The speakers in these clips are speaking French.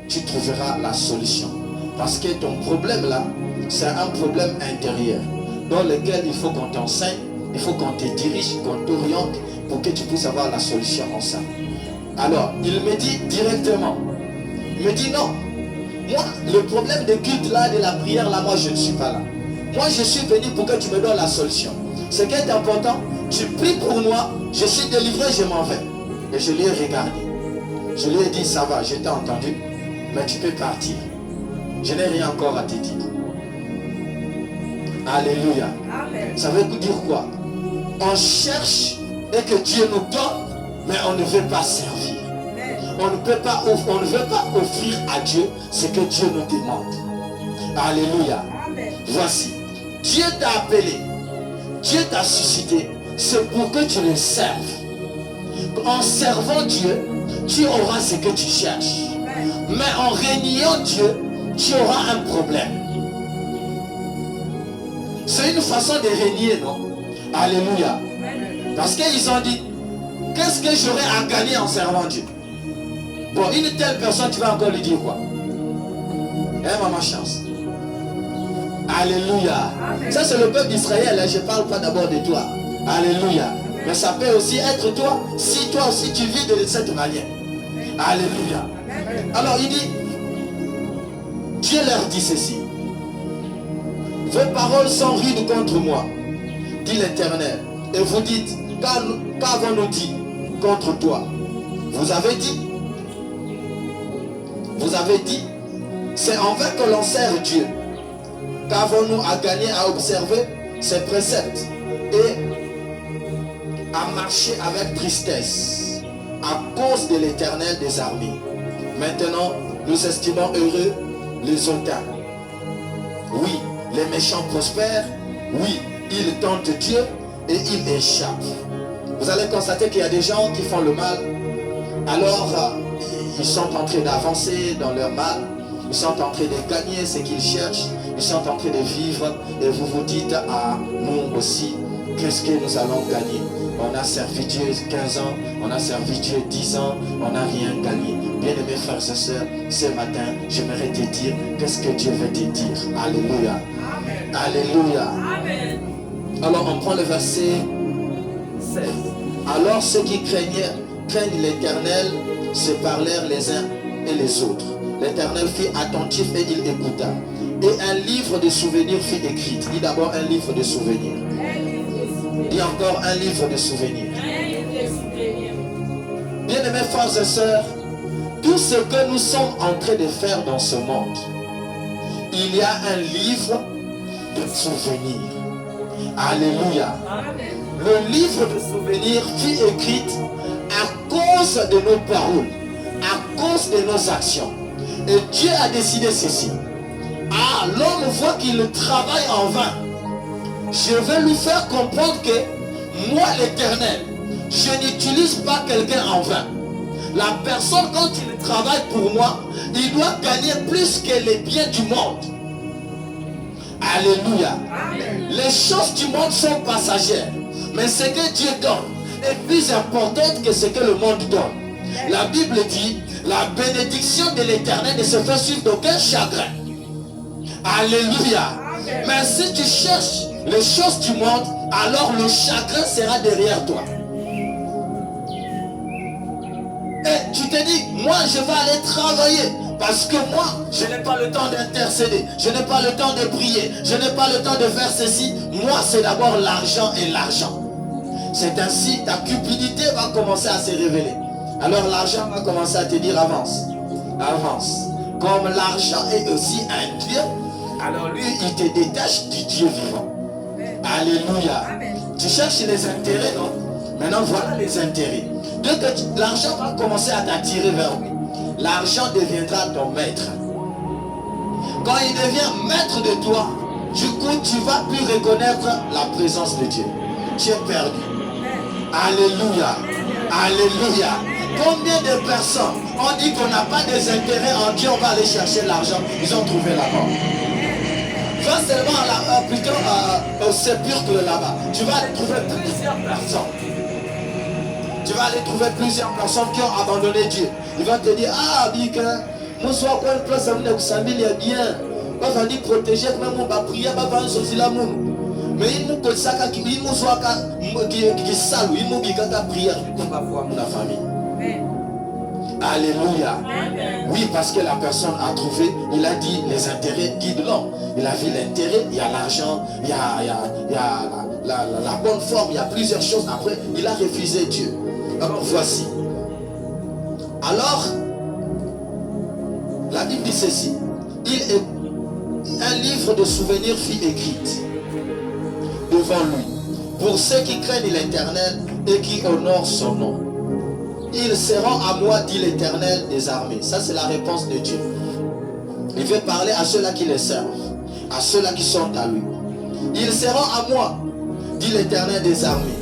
tu trouveras la solution. Parce que ton problème là, c'est un problème intérieur dans lequel il faut qu'on t'enseigne, il faut qu'on te dirige, qu'on t'oriente pour que tu puisses avoir la solution en ça. Alors, il me dit directement, il me dit non, moi, le problème de culte là, de la prière là, moi je ne suis pas là. Moi je suis venu pour que tu me donnes la solution. Ce qui est important, tu pries pour moi, je suis délivré, je m'en vais. Et je lui ai regardé. Je lui ai dit, ça va, je t'ai entendu, mais tu peux partir. Je n'ai rien encore à te dire. Alléluia. Amen. Ça veut dire quoi? On cherche et que Dieu nous donne, mais on ne veut pas servir. On ne veut pas offrir à Dieu ce que Dieu nous demande. Alléluia. Amen. Voici, Dieu t'a appelé, Dieu t'a suscité, c'est pour que tu le serves. En servant Dieu, tu auras ce que tu cherches. Mais en reniant Dieu, tu auras un problème. C'est une façon de régner, non? Alléluia. Parce qu'ils ont dit, qu'est-ce que j'aurais à gagner en servant Dieu? Bon, une telle personne, tu vas encore lui dire quoi? Ma chance. Alléluia. Amen. Ça c'est le peuple d'Israël, hein. Je ne parle pas d'abord de toi. Alléluia. Mais ça peut aussi être toi, si toi aussi tu vis de cette manière. Alléluia. Alors il dit, Dieu leur dit ceci. Vos paroles sont rudes contre moi, dit l'Éternel. Et vous dites, qu'avons-nous dit contre toi? Vous avez dit, c'est en vain que l'on sert Dieu. Qu'avons-nous à gagner à observer ses préceptes et à marcher avec tristesse à cause de l'Éternel des armées? Maintenant, nous estimons heureux les hautains. Oui, les méchants prospèrent. Oui, ils tentent Dieu et ils échappent. Vous allez constater qu'il y a des gens qui font le mal. Alors, ils sont en train d'avancer dans leur mal. Ils sont en train de gagner ce qu'ils cherchent. Ils sont en train de vivre. Et vous vous dites, ah, nous aussi, qu'est-ce que nous allons gagner? On a servi Dieu 15 ans, on a servi Dieu 10 ans, on n'a rien gagné. Bien-aimés frères et sœurs, ce matin, j'aimerais te dire, qu'est-ce que Dieu veut te dire? Alléluia. Amen. Alléluia. Amen. Alors on prend le verset 16. Alors ceux qui craignent l'Éternel se parlèrent les uns et les autres. L'Éternel fut attentif et il écouta. Et un livre de souvenirs fut écrit. Dis d'abord un livre de souvenirs. Dis encore un livre de souvenirs. Bien-aimés frères et sœurs, tout ce que nous sommes en train de faire dans ce monde, il y a un livre de souvenirs. Alléluia. Le livre de souvenirs fut écrit à cause de nos paroles, à cause de nos actions. Et Dieu a décidé ceci. Ah, l'homme voit qu'il travaille en vain. Je vais lui faire comprendre que moi, l'Éternel, je n'utilise pas quelqu'un en vain. La personne, quand il travaille pour moi, il doit gagner plus que les biens du monde. Alléluia. Amen. Les choses du monde sont passagères. Mais ce que Dieu donne est plus important que ce que le monde donne. La Bible dit, la bénédiction de l'Éternel ne se fait suivre d'aucun chagrin. Alléluia. Amen. Mais si tu cherches les choses du monde, alors le chagrin sera derrière toi. Et tu te dis, moi je vais aller travailler. Parce que moi, je n'ai pas le temps d'intercéder. Je n'ai pas le temps de prier. Je n'ai pas le temps de faire ceci. Moi, c'est d'abord l'argent et l'argent. C'est ainsi, ta cupidité va commencer à se révéler. Alors l'argent va commencer à te dire, avance. Avance. Comme l'argent est aussi un Dieu, alors lui, il te détache du Dieu vivant. Alléluia. Amen. Tu cherches les intérêts, non? Maintenant, voilà les intérêts. Dès que l'argent va commencer à t'attirer vers lui, l'argent deviendra ton maître. Quand il devient maître de toi, du coup, tu vas plus reconnaître la présence de Dieu. Tu es perdu. Alléluia. Alléluia. Combien de personnes ont dit qu'on n'a pas des intérêts en Dieu, on va aller chercher l'argent, ils ont trouvé la mort. Va seulement plutôt au sépulcre là-bas. Tu vas aller trouver plusieurs personnes. Tu vas aller trouver plusieurs personnes qui ont abandonné Dieu. Ils vont te dire, ah Bika, Bonsoir, quoi, une place à mon examen, il y a bien. Pas venir protéger, même on va prier, pas venir sortir la moune. Mais il nous connaît ça, il nous soit qui salue, il nous dit qu'à prière, il ne va voir la famille. Alléluia. Oui, parce que la personne a trouvé, il a dit les intérêts guident l'homme. Il a vu l'intérêt, il y a l'argent, il y a la bonne forme, il y a plusieurs choses. Après, il a refusé Dieu. Alors, voici. Alors, la Bible dit ceci. Un livre de souvenirs fut écrit devant lui pour ceux qui craignent l'Éternel et qui honorent son nom. Ils seront à moi, dit l'Éternel des armées. Ça, c'est la réponse de Dieu. Il veut parler à ceux-là qui le servent, à ceux-là qui sont à lui. Ils seront à moi, dit l'Éternel des armées.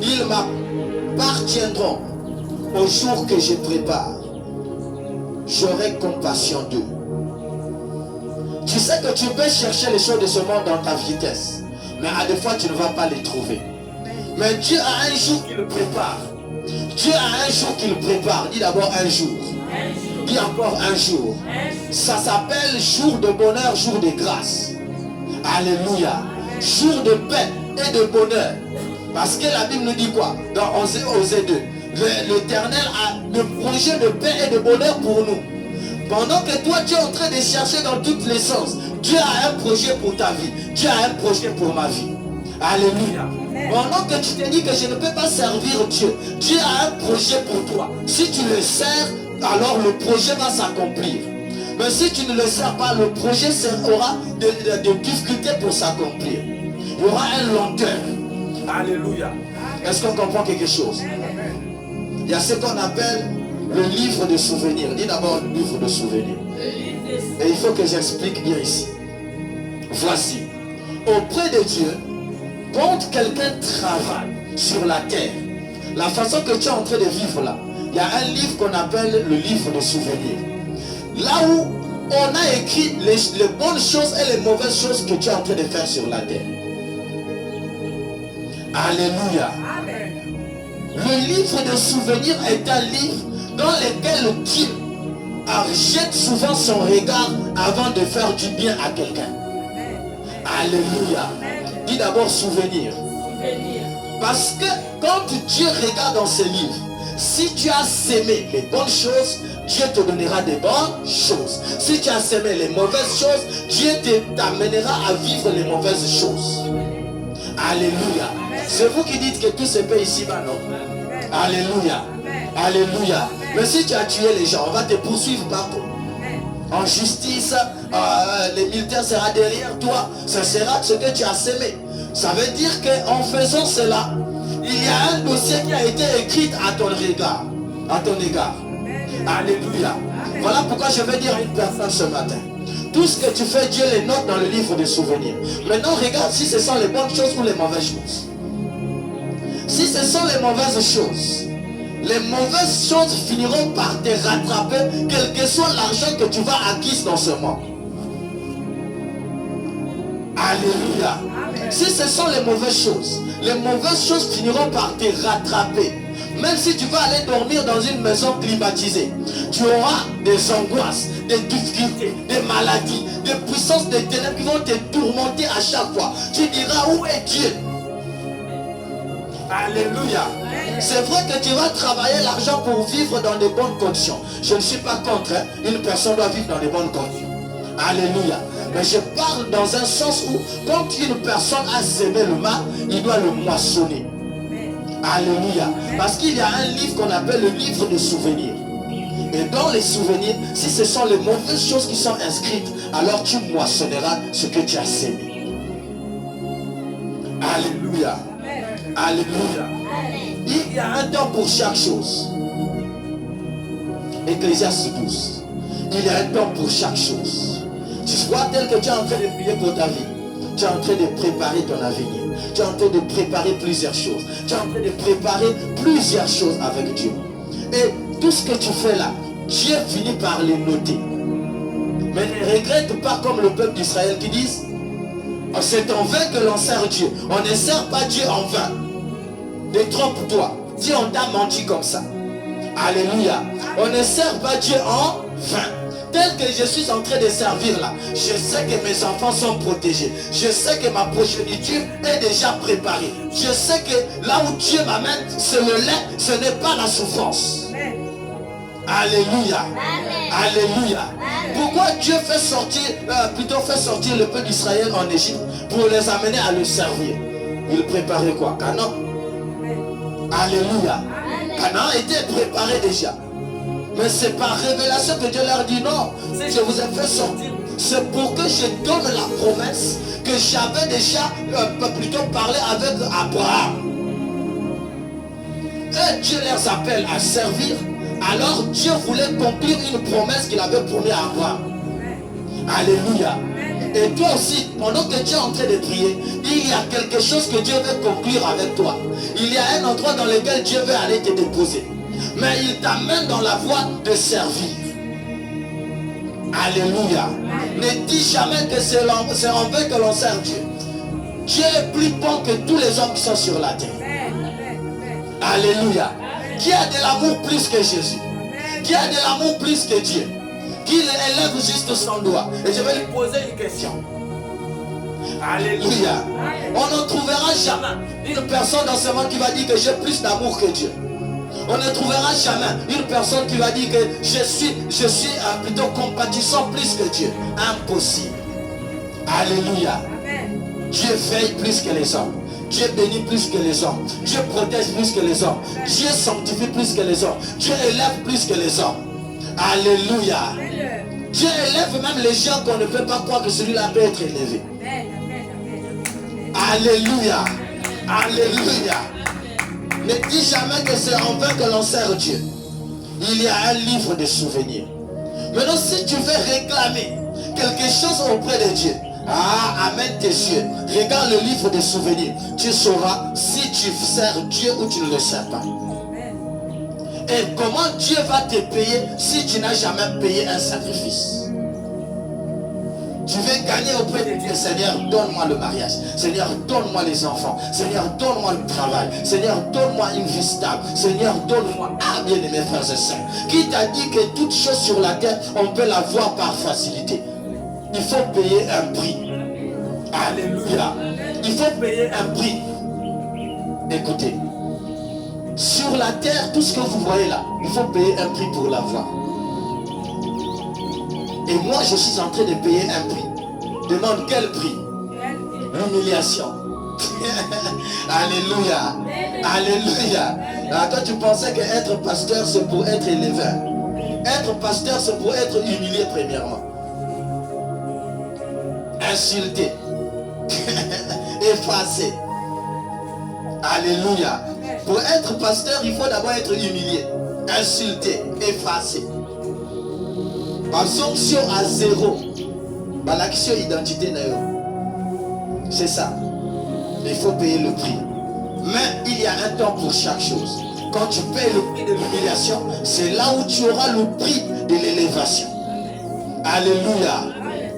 Ils m'appartiendront au jour que je prépare. J'aurai compassion d'eux. Tu sais que tu peux chercher les choses de ce monde dans ta vitesse, mais à des fois tu ne vas pas les trouver. Mais Dieu a un jour qui le prépare. Dieu a un jour qu'il prépare. Dis d'abord un jour. Dis encore un jour. Ça s'appelle jour de bonheur, jour de grâce. Alléluia. Jour de paix et de bonheur. Parce que la Bible nous dit quoi? Dans Osée 2. L'Éternel a le projet de paix et de bonheur pour nous. Pendant que toi tu es en train de chercher dans tous les sens, Dieu a un projet pour ta vie. Dieu a un projet pour ma vie. Alléluia. Pendant que tu te dis que je ne peux pas servir Dieu, Dieu a un projet pour toi. Si tu le sers, alors le projet va s'accomplir. Mais si tu ne le sers pas, le projet aura de difficultés pour s'accomplir. Il y aura une lenteur. Alléluia. Est-ce qu'on comprend quelque chose? Il y a ce qu'on appelle le livre de souvenirs. Dis d'abord le livre de souvenirs. Et il faut que j'explique bien ici. Voici. Auprès de Dieu, quand quelqu'un travaille sur la terre, la façon que tu es en train de vivre là, il y a un livre qu'on appelle le livre de souvenirs. Là où on a écrit les bonnes choses et les mauvaises choses que tu es en train de faire sur la terre. Alléluia. Amen. Le livre de souvenirs est un livre dans lequel Dieu jette souvent son regard avant de faire du bien à quelqu'un. Alléluia. Dis d'abord souvenir. Parce que quand Dieu regarde dans ce livre, si tu as sémé les bonnes choses, Dieu te donnera des bonnes choses. Si tu as sémé les mauvaises choses, Dieu t'amènera à vivre les mauvaises choses. Alléluia. C'est vous qui dites que tout se paie ici-bas, non? Alléluia. Alléluia. Mais si tu as tué les gens, on va te poursuivre partout. En justice, les militaires seront derrière toi. Ce sera ce que tu as sémé. Ça veut dire qu'en faisant cela, il y a un dossier qui a été écrit à ton regard, à ton égard. Alléluia. Voilà pourquoi je vais dire à une personne ce matin. Tout ce que tu fais, Dieu les note dans le livre des souvenirs. Maintenant, regarde si ce sont les bonnes choses ou les mauvaises choses. Si ce sont les mauvaises choses finiront par te rattraper, quel que soit l'argent que tu vas acquérir dans ce monde. Alléluia. Si ce sont les mauvaises choses finiront par te rattraper. Même si tu vas aller dormir dans une maison climatisée, tu auras des angoisses, des difficultés, des maladies, des puissances des ténèbres qui vont te tourmenter à chaque fois. Tu diras, où est Dieu? Alléluia. C'est vrai que tu vas travailler l'argent pour vivre dans de bonnes conditions. Je ne suis pas contre, hein. Une personne doit vivre dans de bonnes conditions. Alléluia. Mais je parle dans un sens où quand une personne a sémé le mal, il doit le moissonner. Alléluia. Parce qu'il y a un livre qu'on appelle le livre des souvenirs. Et dans les souvenirs, si ce sont les mauvaises choses qui sont inscrites, alors tu moissonneras ce que tu as sémé. Alléluia. Alléluia. Il y a un temps pour chaque chose. Ecclésiaste 12. Il y a un temps pour chaque chose. Tu vois tel que tu es en train de prier pour ta vie. Tu es en train de préparer ton avenir. Tu es en train de préparer plusieurs choses. Tu es en train de préparer plusieurs choses avec Dieu. Et tout ce que tu fais là, Dieu finit par les noter. Mais ne regrette pas comme le peuple d'Israël qui disent, c'est en vain que l'on sert Dieu. On ne sert pas Dieu en vain. Détrompe-toi. Dieu, on t'a menti comme ça. Alléluia. On ne sert pas Dieu en vain. Tel que je suis en train de servir là, je sais que mes enfants sont protégés. Je sais que ma progéniture est déjà préparée. Je sais que là où Dieu m'amène, c'est le lait, ce n'est pas la souffrance. Alléluia. Alléluia. Pourquoi Dieu fait sortir, fait sortir le peuple d'Israël en Égypte pour les amener à le servir? Il préparait quoi? Canaan. Alléluia. Canaan était préparé déjà. Mais c'est par révélation que Dieu leur dit non, je vous ai fait sortir. C'est pour que je donne la promesse que j'avais déjà parlé avec Abraham. Et Dieu les appelle à servir. Alors Dieu voulait conclure une promesse qu'il avait promis à Abraham. Alléluia. Et toi aussi, pendant que tu es en train de prier, il y a quelque chose que Dieu veut conclure avec toi. Il y a un endroit dans lequel Dieu veut aller te déposer. Mais il t'amène dans la voie de servir. Alléluia. Ne dis jamais que c'est en vain que l'on sert Dieu. Dieu est plus bon que tous les hommes qui sont sur la terre. Alléluia. Qui a de l'amour plus que Jésus? Qui a de l'amour plus que Dieu? Qui élève juste son doigt? Et je vais lui poser une question. Alléluia. On ne trouvera jamais une personne dans ce monde qui va dire que j'ai plus d'amour que Dieu. On ne trouvera jamais une personne qui va dire que je suis plutôt compatissant plus que Dieu. Impossible. Alléluia. Dieu veille plus que les hommes. Dieu bénit plus que les hommes. Dieu protège plus que les hommes. Dieu sanctifie plus que les hommes. Dieu élève plus que les hommes. Alléluia. Dieu élève même les gens qu'on ne peut pas croire que celui-là peut être élevé. Alléluia. Alléluia. Ne dis jamais que c'est en vain que l'on sert Dieu. Il y a un livre de souvenirs. Maintenant, si tu veux réclamer quelque chose auprès de Dieu, amène tes yeux. Regarde le livre de souvenirs. Tu sauras si tu sers Dieu ou tu ne le sers pas. Et comment Dieu va te payer si tu n'as jamais payé un sacrifice? Tu veux gagner auprès de Dieu. Seigneur, donne-moi le mariage. Seigneur, donne-moi les enfants. Seigneur, donne-moi le travail. Seigneur, donne-moi une vie stable. Seigneur, donne-moi. Bien-aimés frères et sœurs, qui t'a dit que toute chose sur la terre, on peut l'avoir par facilité? Il faut payer un prix. Alléluia. Il faut payer un prix. Écoutez. Sur la terre, tout ce que vous voyez là, il faut payer un prix pour l'avoir. Et moi, je suis en train de payer un prix. Demande quel prix? L'humiliation. Alléluia. Alléluia. Alors, toi, tu pensais que être pasteur, c'est pour être élevé. Être pasteur, c'est pour être humilié premièrement. Insulté. Effacé. Alléluia. Pour être pasteur, il faut d'abord être humilié, insulté, effacé. Assomption à zéro. L'action identité. C'est ça. Il faut payer le prix. Mais il y a un temps pour chaque chose. Quand tu payes le prix de l'humiliation, c'est là où tu auras le prix de l'élévation. Alléluia.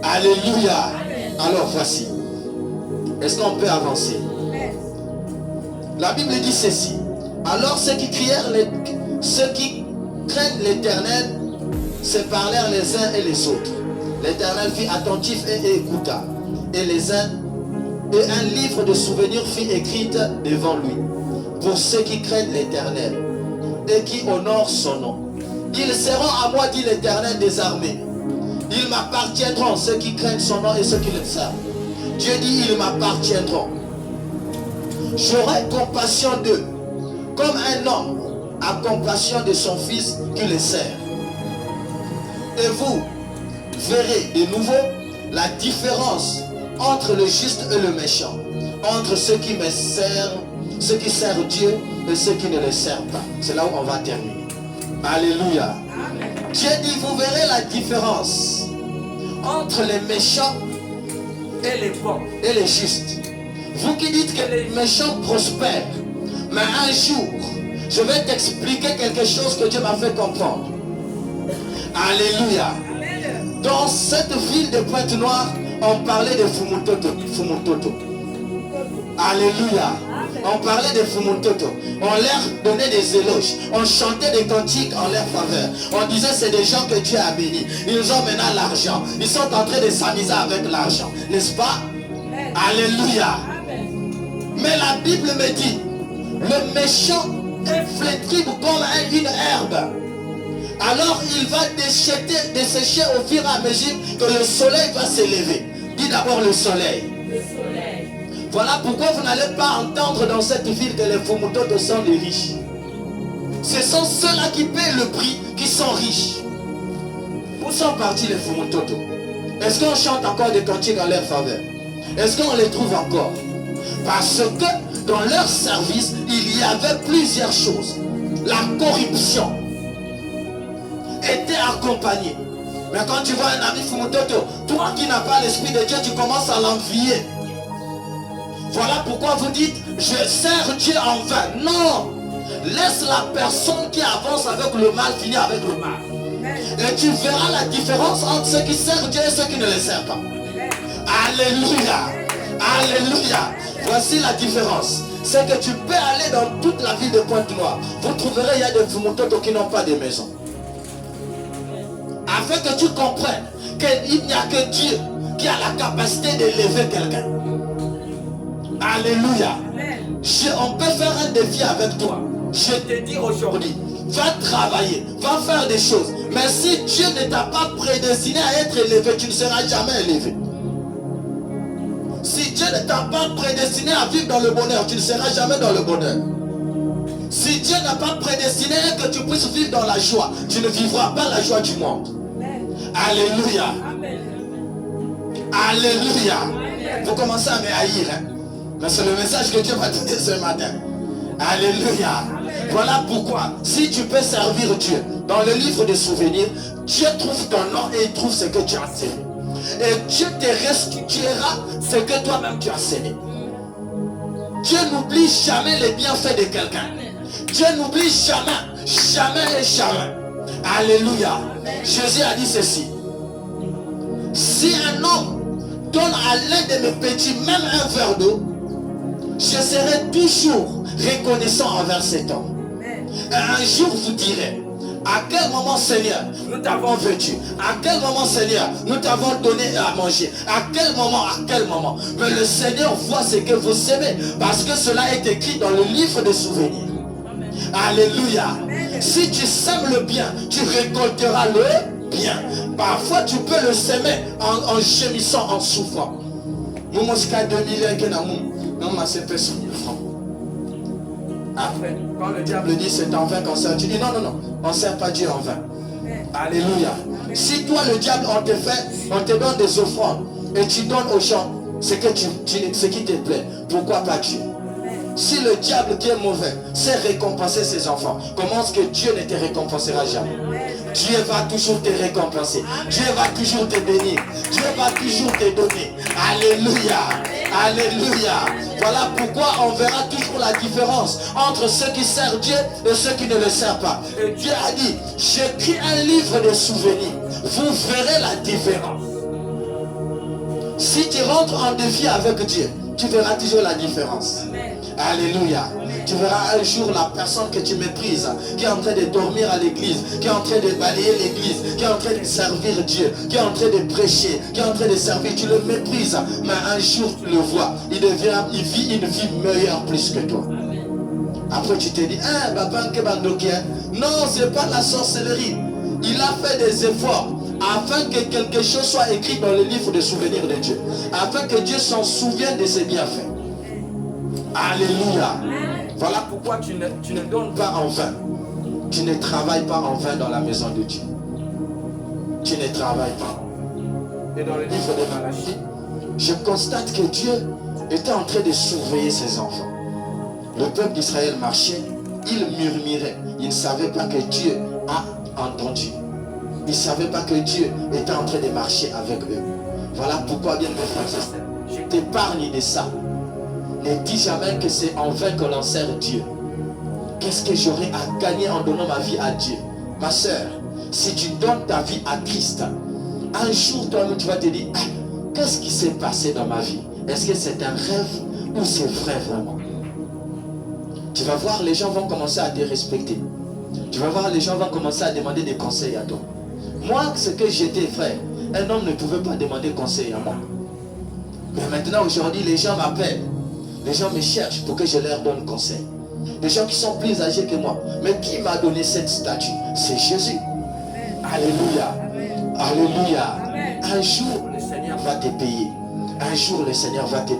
Alléluia. Alors voici. Est-ce qu'on peut avancer? La Bible dit ceci. Alors ceux qui craignent l'Éternel se parlèrent les uns et les autres. L'Éternel fit attentif et écouta. Et un livre de souvenirs fut écrit devant lui. Pour ceux qui craignent l'Éternel et qui honorent son nom. Ils seront à moi, dit l'Éternel des armées. Ils m'appartiendront, ceux qui craignent son nom et ceux qui le servent. Dieu dit, ils m'appartiendront. J'aurai compassion d'eux, comme un homme a compassion de son fils qui le sert. Et vous verrez de nouveau la différence entre le juste et le méchant, entre ceux qui me servent, ceux qui servent Dieu et ceux qui ne le servent pas. C'est là où on va terminer. Alléluia. Dieu dit, vous verrez la différence entre les méchants et les bons et les justes. Vous qui dites que les méchants prospèrent, mais un jour, je vais t'expliquer quelque chose que Dieu m'a fait comprendre. Alléluia. Dans cette ville de Pointe-Noire, on parlait de Fumutoto. Alléluia. On parlait des Fumuntoto. On leur donnait des éloges. On chantait des cantiques en leur faveur. On disait c'est des gens que Dieu a bénis. Ils ont maintenant l'argent. Ils sont en train de s'amuser avec l'argent. N'est-ce pas? Alléluia. Mais la Bible me dit, le méchant est flétrible comme une herbe. Alors il va dessécher au fur et à mesure que le soleil va s'élever. Dis d'abord le soleil. Voilà pourquoi vous n'allez pas entendre dans cette ville que les Fumutoto sont les riches. Ce sont ceux-là qui paient le prix, qui sont riches. Où sont partis les Fumutoto? Est-ce qu'on chante encore des cantiques en leur faveur? Est-ce qu'on les trouve encore? Parce que dans leur service, il y avait plusieurs choses. La corruption était accompagnée. Mais quand tu vois un ami Fumutoto, toi qui n'as pas l'esprit de Dieu, tu commences à l'envier. Voilà pourquoi vous dites, je sers Dieu en vain. Non! Laisse la personne qui avance avec le mal finir avec le mal. Et tu verras la différence entre ceux qui servent Dieu et ceux qui ne le servent pas. Alléluia! Alléluia! Voici la différence. C'est que tu peux aller dans toute la ville de Pointe-Noire. Vous trouverez, il y a des Fumutoto qui n'ont pas de maison. Afin que tu comprennes qu'il n'y a que Dieu qui a la capacité d'élever quelqu'un. Alléluia. On peut faire un défi avec toi. Je te dis aujourd'hui, va travailler, va faire des choses. Mais si Dieu ne t'a pas prédestiné à être élevé, tu ne seras jamais élevé. Si Dieu ne t'a pas prédestiné à vivre dans le bonheur, tu ne seras jamais dans le bonheur. Si Dieu n'a pas prédestiné que tu puisses vivre dans la joie, tu ne vivras pas la joie du monde. Alléluia. Alléluia. Vous commencez à me haïr. Hein? Mais c'est le message que Dieu m'a donné ce matin. Alléluia. Voilà pourquoi, si tu peux servir Dieu, dans le livre des souvenirs, Dieu trouve ton nom et il trouve ce que tu as semé. Et Dieu te restituera ce que toi-même tu as semé. Dieu n'oublie jamais les bienfaits de quelqu'un. Dieu n'oublie jamais, jamais et jamais. Alléluia. Jésus a dit ceci. Si un homme donne à l'un de mes petits même un verre d'eau, je serai toujours reconnaissant envers cet homme. Et un jour vous direz, à quel moment Seigneur nous t'avons vêtu? À quel moment Seigneur nous t'avons donné à manger? À quel moment? Mais le Seigneur voit ce que vous semez, parce que cela est écrit dans le livre des souvenirs. Alléluia. Si tu sèmes le bien, tu récolteras le bien. Parfois tu peux le semer en gémissant, en souffrant. Nous mosca 2000 que non ma c'est 100 000 francs. Après, quand le diable dit c'est en vain qu'on sert, tu dis non, on ne sert pas Dieu en vain. Alléluia. Si toi le diable on te donne des offrandes et tu donnes aux gens ce qui te plaît, pourquoi pas Dieu? Si le diable qui est mauvais sait récompenser ses enfants, comment est-ce que Dieu ne te récompensera jamais? Dieu va toujours te récompenser. Dieu va toujours te bénir. Dieu va toujours te donner. Alléluia. Alléluia. Voilà pourquoi on verra toujours la différence entre ceux qui servent Dieu et ceux qui ne le servent pas. Et Dieu a dit, j'écris un livre de souvenirs. Vous verrez la différence. Si tu rentres en défi avec Dieu, tu verras toujours la différence. Alléluia. Tu verras un jour la personne que tu méprises, qui est en train de dormir à l'église, qui est en train de balayer l'église, qui est en train de servir Dieu, qui est en train de prêcher, qui est en train de servir. Tu le méprises, mais un jour tu le vois, il vit une vie meilleure plus que toi. Après tu te dis, non, c'est pas la sorcellerie. Il a fait des efforts afin que quelque chose soit écrit dans le livre de souvenirs de Dieu, afin que Dieu s'en souvienne de ses bienfaits. Alléluia. Voilà pourquoi tu ne donnes pas en vain. Tu ne travailles pas en vain dans la maison de Dieu. Tu ne travailles pas. Et dans le livre de Malachie, je constate que Dieu était en train de surveiller ses enfants. Le peuple d'Israël marchait, il murmurait. Il ne savait pas que Dieu a entendu. Il ne savait pas que Dieu était en train de marcher avec eux. Voilà pourquoi, bien mes frères et sœurs, je t'épargne de ça. Ne dis jamais que c'est en vain que l'on sert Dieu. Qu'est-ce que j'aurais à gagner en donnant ma vie à Dieu? Ma soeur, si tu donnes ta vie à Christ, un jour toi-même tu vas te dire, qu'est-ce qui s'est passé dans ma vie? Est-ce que c'est un rêve ou c'est vrai vraiment? tu vas voir, les gens vont commencer à te respecter. Tu vas voir, les gens vont commencer à demander des conseils à toi. Moi, ce que j'étais, frère, un homme ne pouvait pas demander conseil à moi. Mais maintenant, aujourd'hui, les gens m'appellent. Les gens me cherchent pour que je leur donne conseil. Des gens qui sont plus âgés que moi. Mais qui m'a donné cette statue? C'est Jésus. Alléluia. Alléluia. Un jour, le Seigneur va te payer. Un jour, le Seigneur va te